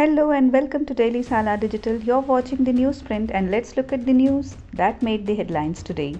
Hello and welcome to Daily Salar Digital. You're watching the newsprint and let's look at the news that made the headlines today.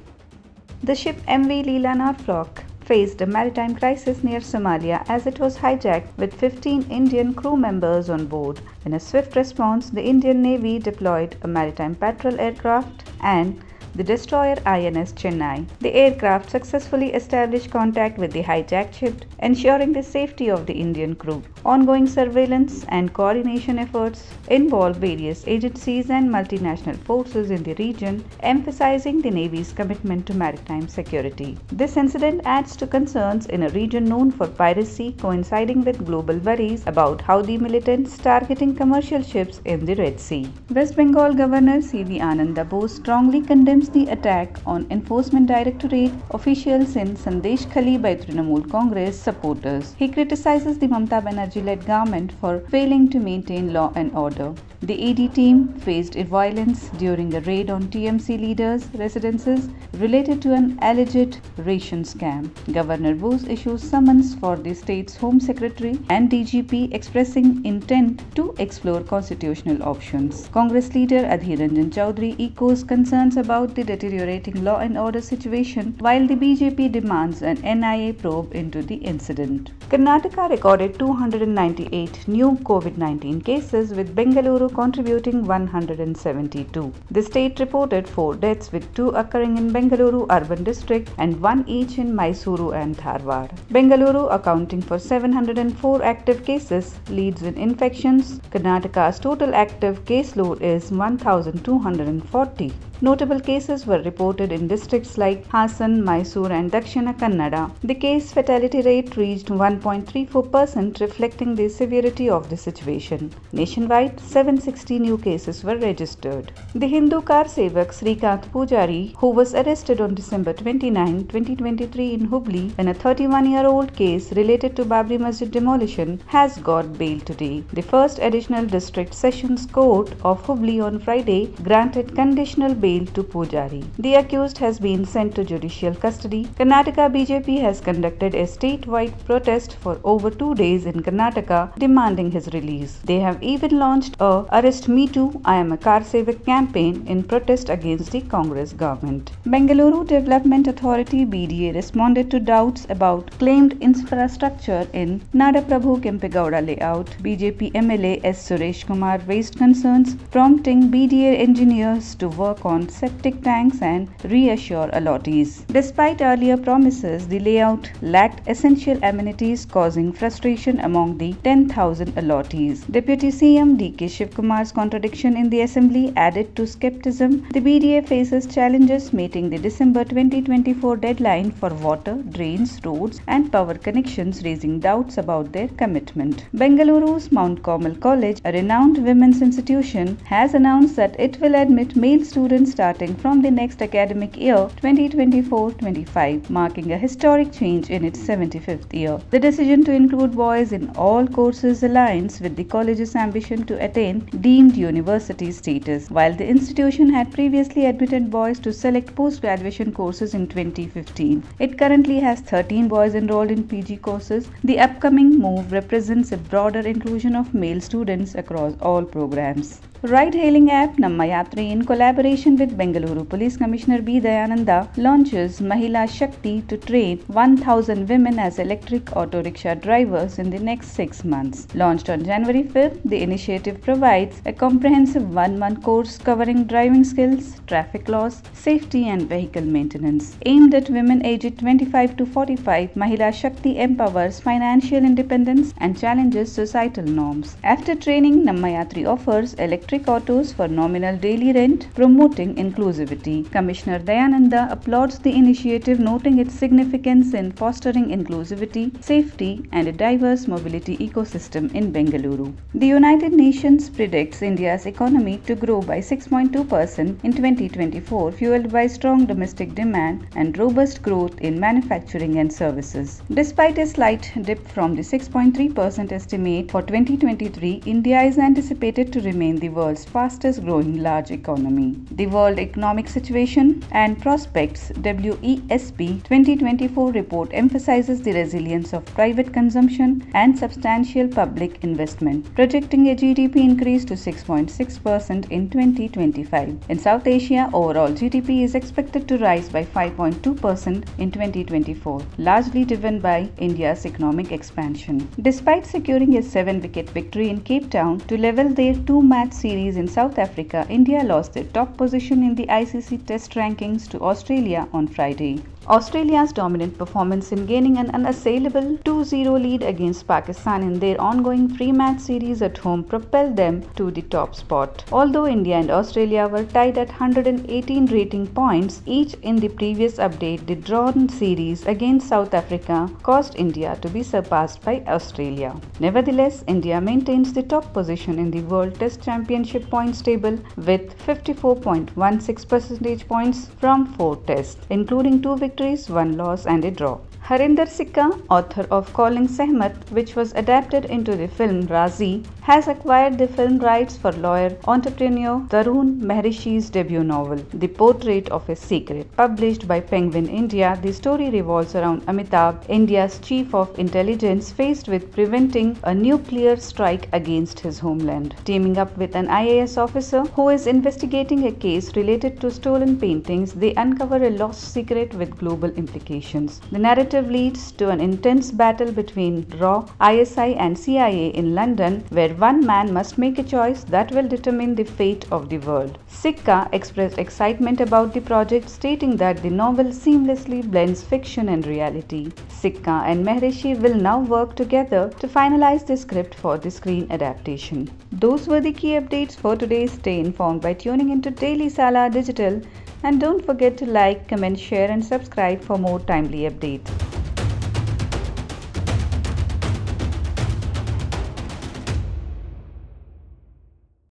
The ship MV Leela Norfolk faced a maritime crisis near Somalia as it was hijacked with 15 Indian crew members on board. In a swift response, the Indian Navy deployed a maritime patrol aircraft and the destroyer INS Chennai. The aircraft successfully established contact with the hijacked ship, ensuring the safety of the Indian crew. Ongoing surveillance and coordination efforts involve various agencies and multinational forces in the region, emphasizing the Navy's commitment to maritime security. This incident adds to concerns in a region known for piracy, coinciding with global worries about how the militants targeting commercial ships in the Red Sea. West Bengal Governor C.V. Ananda Bose strongly condemns the attack on Enforcement Directorate officials in Sandesh Khali by Trinamool Congress supporters. He criticizes the Mamata Banerjee-led government for failing to maintain law and order. The ED team faced violence during a raid on TMC leaders' residences related to an alleged ration scam. Governor Bose issues summons for the state's Home Secretary and DGP expressing intent to explore constitutional options. Congress leader Adhir Ranjan Chaudhary echoes concerns about the deteriorating law and order situation while the BJP demands an NIA probe into the incident. Karnataka recorded 298 new COVID-19 cases with Bengaluru contributing 172. The state reported 4 deaths with 2 occurring in Bengaluru urban district and 1 each in Mysuru and Dharwad. Bengaluru, accounting for 704 active cases, leads in infections. Karnataka's total active caseload is 1,240. Notable cases were reported in districts like Hassan, Mysore and Dakshina Kannada. The case fatality rate reached 1.34%, reflecting the severity of the situation. Nationwide, 760 new cases were registered. The Hindu car sevak Srikant Pujari, who was arrested on December 29, 2023 in Hubli in a 31-year-old case related to Babri Masjid demolition, has got bail today. The first additional district sessions court of Hubli on Friday granted conditional bail to Pujari. The accused has been sent to judicial custody. Karnataka BJP has conducted a statewide protest for over 2 days in Karnataka demanding his release. They have even launched a Arrest Me Too, I Am a Car Sevak campaign in protest against the Congress government. Bengaluru Development Authority BDA responded to doubts about claimed infrastructure in Nada Prabhu Kempegowda layout. BJP MLA S. Suresh Kumar raised concerns, prompting BDA engineers to work on septic tanks and reassure allottees. Despite earlier promises, the layout lacked essential amenities, causing frustration among the 10,000 allottees. Deputy CM D.K. Shivkumar's contradiction in the assembly added to skepticism. The BDA faces challenges meeting the December 2024 deadline for water, drains, roads and power connections, raising doubts about their commitment. Bengaluru's Mount Carmel College, a renowned women's institution, has announced that it will admit male students starting from the next academic year 2024-25, marking a historic change in its 75th year. The decision to include boys in all courses aligns with the college's ambition to attain deemed university status. While the institution had previously admitted boys to select post-graduation courses in 2015, it currently has 13 boys enrolled in PG courses. The upcoming move represents a broader inclusion of male students across all programs. Ride-hailing app Namma Yatri, in collaboration with Bengaluru Police Commissioner B. Dayananda, launches Mahila Shakti to train 1,000 women as electric auto rickshaw drivers in the next 6 months. Launched on January 5th, the initiative provides a comprehensive 1-month course covering driving skills, traffic laws, safety and vehicle maintenance. Aimed at women aged 25 to 45, Mahila Shakti empowers financial independence and challenges societal norms. After training, Namma Yatri offers electric autos for nominal daily rent, promoting inclusivity. Commissioner Dayananda applauds the initiative, noting its significance in fostering inclusivity, safety, and a diverse mobility ecosystem in Bengaluru. The United Nations predicts India's economy to grow by 6.2% in 2024, fueled by strong domestic demand and robust growth in manufacturing and services. Despite a slight dip from the 6.3% estimate for 2023, India is anticipated to remain the world's fastest growing large economy. The World Economic Situation and Prospects (WESP) 2024 report emphasizes the resilience of private consumption and substantial public investment, projecting a GDP increase to 6.6% in 2025. In South Asia, overall GDP is expected to rise by 5.2% in 2024, largely driven by India's economic expansion. Despite securing a 7-wicket victory in Cape Town to level their 2-match series in South Africa, India lost their top position in the ICC Test rankings to Australia on Friday. Australia's dominant performance in gaining an unassailable 2-0 lead against Pakistan in their ongoing pre-match series at home propelled them to the top spot. Although India and Australia were tied at 118 rating points each in the previous update, the drawn series against South Africa caused India to be surpassed by Australia. Nevertheless, India maintains the top position in the World Test Championship points table with 54.16 percentage points from 4 tests, including 2 victories, 1 loss and a draw. Harinder Sikka, author of Calling Sehmat, which was adapted into the film Rathee, has acquired the film rights for lawyer entrepreneur Tarun Maharishi's debut novel, The Portrait of a Secret. Published by Penguin India, the story revolves around Amitabh, India's chief of intelligence, faced with preventing a nuclear strike against his homeland. Teaming up with an IAS officer who is investigating a case related to stolen paintings, they uncover a lost secret with global implications. The narrative leads to an intense battle between RAW, ISI and CIA in London, where one man must make a choice that will determine the fate of the world. Sikka expressed excitement about the project, stating that the novel seamlessly blends fiction and reality. Sikka and Maharishi will now work together to finalize the script for the screen adaptation. Those were the key updates for today. Stay informed by tuning into Daily Salar Digital, and don't forget to like, comment, share and subscribe for more timely updates.